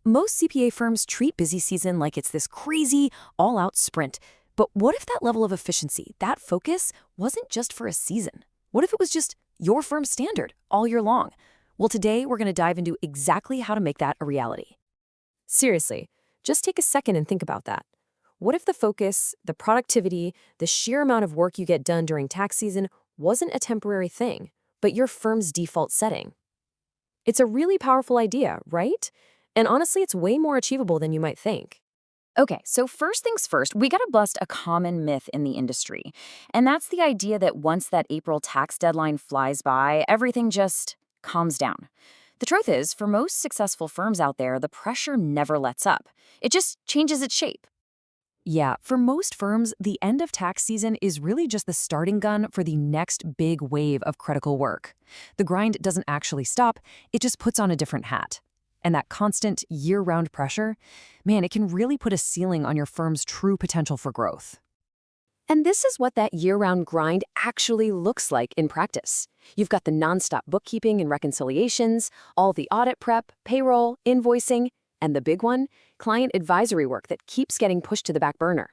Most CPA firms treat busy season like it's this crazy, all-out sprint. But what if that level of efficiency, that focus, wasn't just for a season? What if it was just your firm's standard all year long? Well, today we're going to dive into exactly how to make that a reality. Seriously, just take a second and think about that. What if the focus, the productivity, the sheer amount of work you get done during tax season wasn't a temporary thing, but your firm's default setting? It's a really powerful idea, right? And honestly, it's way more achievable than you might think. Okay, so first things first, we gotta bust a common myth in the industry. And that's the idea that once that April tax deadline flies by, everything just calms down. The truth is, for most successful firms out there, the pressure never lets up. It just changes its shape. Yeah, for most firms, the end of tax season is really just the starting gun for the next big wave of critical work. The grind doesn't actually stop, it just puts on a different hat. And that constant, year-round pressure, man, it can really put a ceiling on your firm's true potential for growth. And this is what that year-round grind actually looks like in practice. You've got the nonstop bookkeeping and reconciliations, all the audit prep, payroll, invoicing, and the big one, client advisory work that keeps getting pushed to the back burner.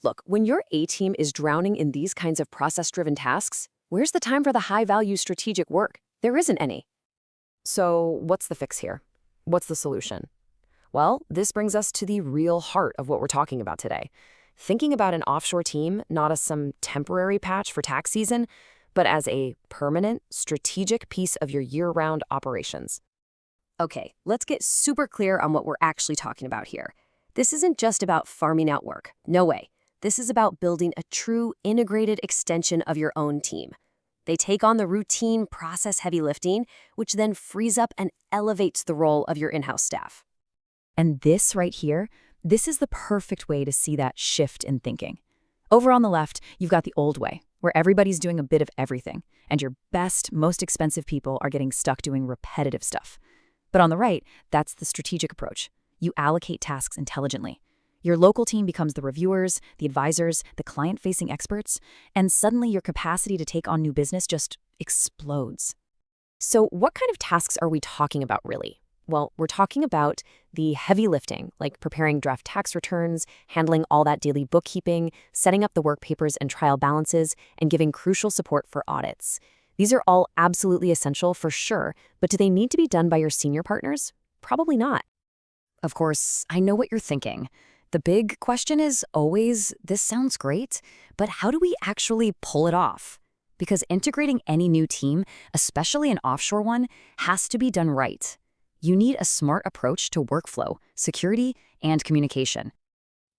Look, when your A-team is drowning in these kinds of process-driven tasks, where's the time for the high-value strategic work? There isn't any. So what's the fix here? What's the solution? Well, this brings us to the real heart of what we're talking about today. Thinking about an offshore team not as some temporary patch for tax season, but as a permanent, strategic piece of your year-round operations. Okay, let's get super clear on what we're actually talking about here. This isn't just about farming out work. No way. This is about building a true integrated extension of your own team. They take on the routine process-heavy lifting, which then frees up and elevates the role of your in-house staff. And this right here, this is the perfect way to see that shift in thinking. Over on the left, you've got the old way, where everybody's doing a bit of everything, and your best, most expensive people are getting stuck doing repetitive stuff. But on the right, that's the strategic approach. You allocate tasks intelligently. Your local team becomes the reviewers, the advisors, the client-facing experts, and suddenly your capacity to take on new business just explodes. So what kind of tasks are we talking about really? Well, we're talking about the heavy lifting, like preparing draft tax returns, handling all that daily bookkeeping, setting up the work papers and trial balances, and giving crucial support for audits. These are all absolutely essential for sure, but do they need to be done by your senior partners? Probably not. Of course, I know what you're thinking. The big question is always, this sounds great, but how do we actually pull it off? Because integrating any new team, especially an offshore one, has to be done right. You need a smart approach to workflow, security, and communication.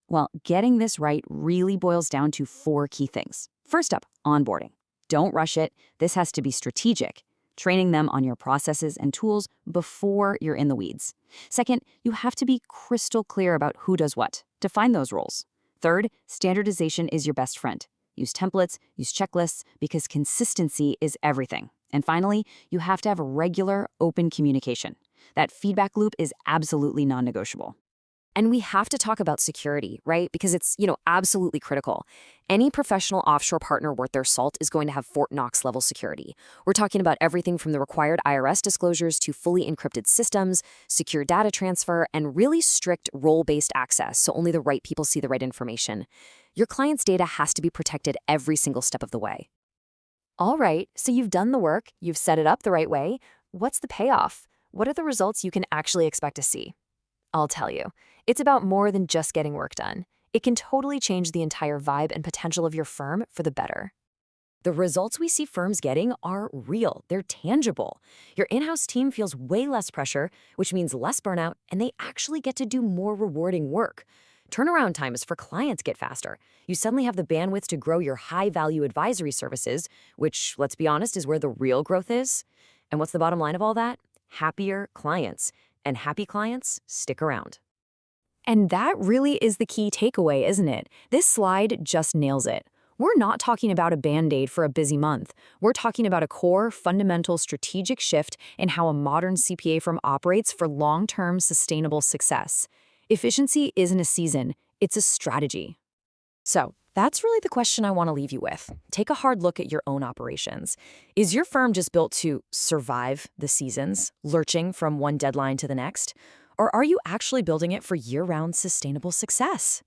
Well, getting this right really boils down to 4 key things. First up, onboarding. Don't rush it. This has to be strategic, training them on your processes and tools before you're in the weeds. Second, you have to be crystal clear about who does what. Define those roles. Third, standardization is your best friend. Use templates, use checklists, because consistency is everything. And finally, you have to have regular, open communication. That feedback loop is absolutely non-negotiable. And we have to talk about security, right? Because it's, absolutely critical. Any professional offshore partner worth their salt is going to have Fort Knox level security. We're talking about everything from the required IRS disclosures to fully encrypted systems, secure data transfer, and really strict role-based access, so only the right people see the right information. Your client's data has to be protected every single step of the way. All right, so you've done the work, you've set it up the right way. What's the payoff? What are the results you can actually expect to see? I'll tell you, it's about more than just getting work done. It can totally change the entire vibe and potential of your firm for the better. The results we see firms getting are real, they're tangible. Your in-house team feels way less pressure, which means less burnout, and they actually get to do more rewarding work. Turnaround times for clients get faster. You suddenly have the bandwidth to grow your high-value advisory services, which, let's be honest, is where the real growth is. And what's the bottom line of all that? Happier clients. And happy clients stick around. And that really is the key takeaway, isn't it? This slide just nails it. We're not talking about a band-aid for a busy month. We're talking about a core, fundamental strategic shift in how a modern CPA firm operates for long-term sustainable success. Efficiency isn't a season, it's a strategy. So, that's really the question I want to leave you with. Take a hard look at your own operations. Is your firm just built to survive the seasons, lurching from one deadline to the next? Or are you actually building it for year-round sustainable success?